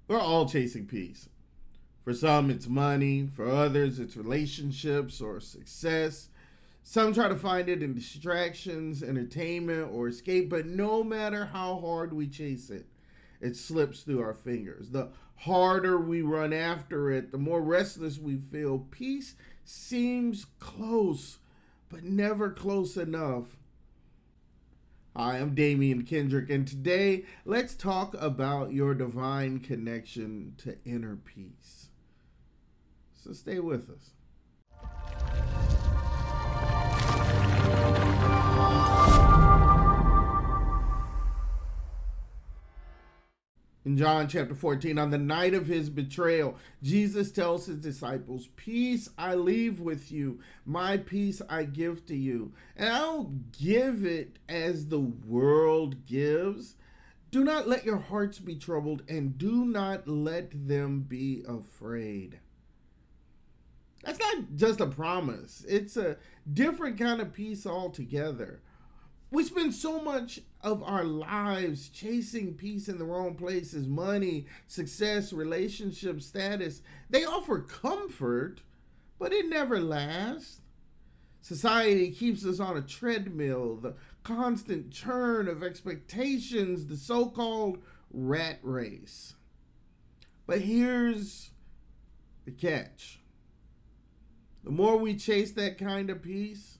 We're all chasing peace. For some, it's money. For others, it's relationships or success. Some try to find it in distractions, entertainment, or escape, but no matter how hard we chase it, it slips through our fingers. The harder we run after it, the more restless we feel. Peace seems close, but never close enough. Hi, I'm Damian Kendrick, and today let's talk about your divine connection to inner peace. So stay with us. In John chapter 14, on the night of his betrayal, Jesus tells his disciples, "Peace I leave with you, my peace I give to you. And I don't give it as the world gives. Do not let your hearts be troubled, and do not let them be afraid." That's not just a promise, it's a different kind of peace altogether. We spend so much of our lives chasing peace in the wrong places. Money, success, relationship, status. They offer comfort, but it never lasts. Society keeps us on a treadmill, the constant churn of expectations, the so called rat race. But here's the catch: the more we chase that kind of peace,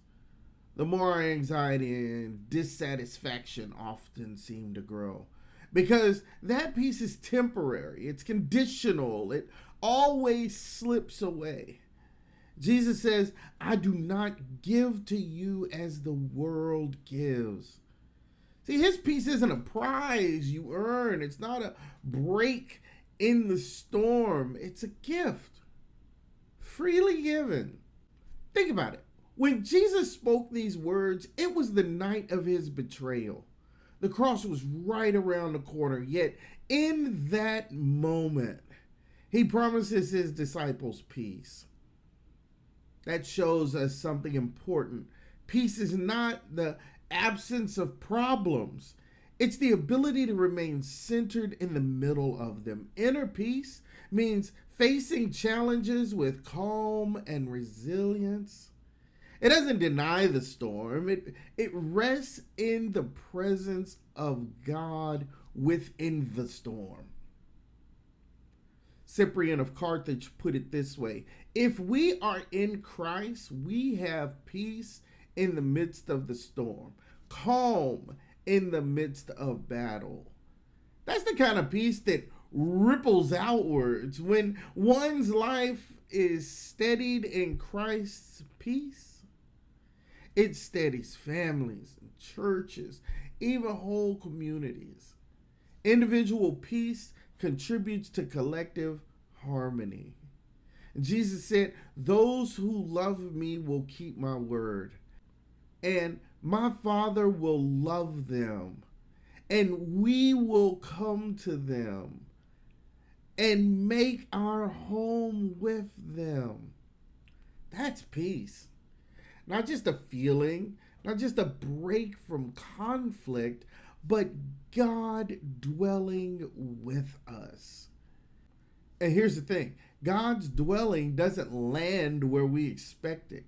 the more our anxiety and dissatisfaction often seem to grow. Because that peace is temporary, it's conditional, it always slips away. Jesus says, "I do not give to you as the world gives." See, his peace isn't a prize you earn, it's not a break in the storm, it's a gift, freely given. Think about it. When Jesus spoke these words, it was the night of his betrayal. The cross was right around the corner, yet in that moment, he promises his disciples peace. That shows us something important. Peace is not the absence of problems, it's the ability to remain centered in the middle of them. Inner peace means facing challenges with calm and resilience. It doesn't deny the storm. It rests in the presence of God within the storm. Cyprian of Carthage put it this way: if we are in Christ, we have peace in the midst of the storm, calm in the midst of battle. That's the kind of peace that ripples outwards. When one's life is steadied in Christ's peace, it steadies families and churches, even whole communities. Individual peace contributes to collective harmony. Jesus said, "Those who love me will keep my word, and my Father will love them, and we will come to them and make our home with them." That's peace. Not just a feeling, not just a break from conflict, but God dwelling with us. And here's the thing: God's dwelling doesn't land where we expect it.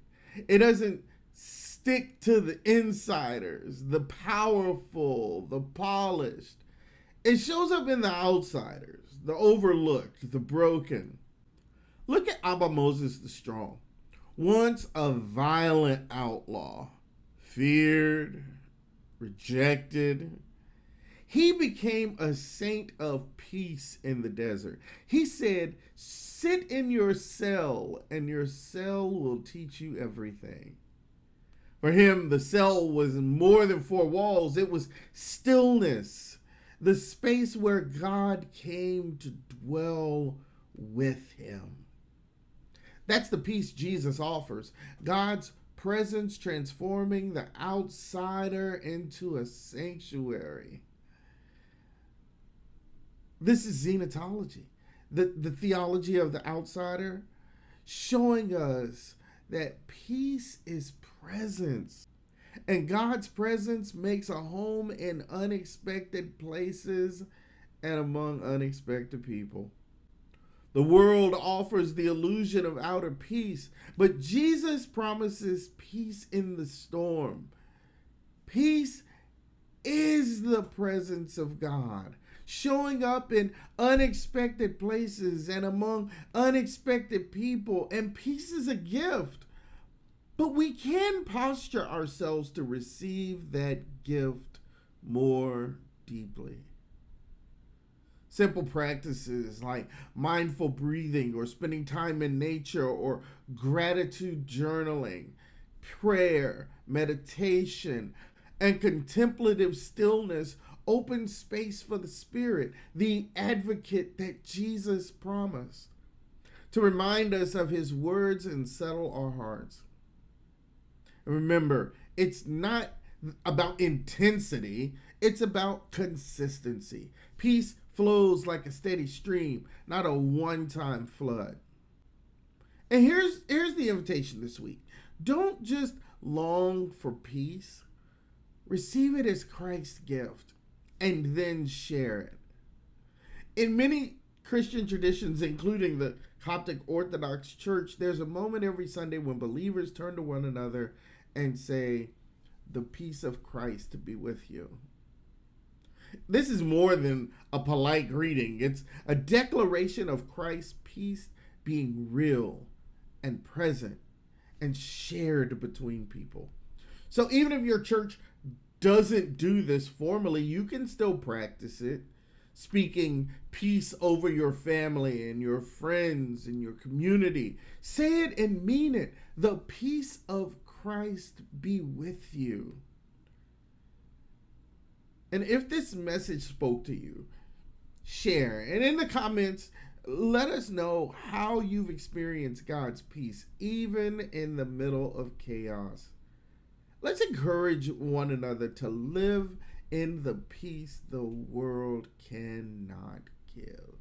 It doesn't stick to the insiders, the powerful, the polished. It shows up in the outsiders, the overlooked, the broken. Look at Abba Moses the Strong. Once a violent outlaw, feared, rejected, he became a saint of peace in the desert. He said, "Sit in your cell, and your cell will teach you everything." For him, the cell was more than four walls, it was stillness, the space where God came to dwell with him. That's the peace Jesus offers. God's presence transforming the outsider into a sanctuary. This is xenotology, the theology of the outsider, showing us that peace is presence. And God's presence makes a home in unexpected places and among unexpected people. The world offers the illusion of outer peace, but Jesus promises peace in the storm. Peace is the presence of God, showing up in unexpected places and among unexpected people. And peace is a gift, but we can posture ourselves to receive that gift more deeply. Simple practices like mindful breathing or spending time in nature or gratitude journaling, prayer, meditation, and contemplative stillness open space for the Spirit, the advocate that Jesus promised, to remind us of his words and settle our hearts. And remember, it's not about intensity, it's about consistency. Peace flows like a steady stream, not a one-time flood. And here's the invitation this week. Don't just long for peace. Receive it as Christ's gift and then share it. In many Christian traditions, including the Coptic Orthodox Church, there's a moment every Sunday when believers turn to one another and say, "The peace of Christ to be with you." This is more than a polite greeting. It's a declaration of Christ's peace being real and present and shared between people. So even if your church doesn't do this formally, you can still practice it, speaking peace over your family and your friends and your community. Say it and mean it. The peace of Christ be with you. And if this message spoke to you, share. And in the comments, let us know how you've experienced God's peace, even in the middle of chaos. Let's encourage one another to live in the peace the world cannot give.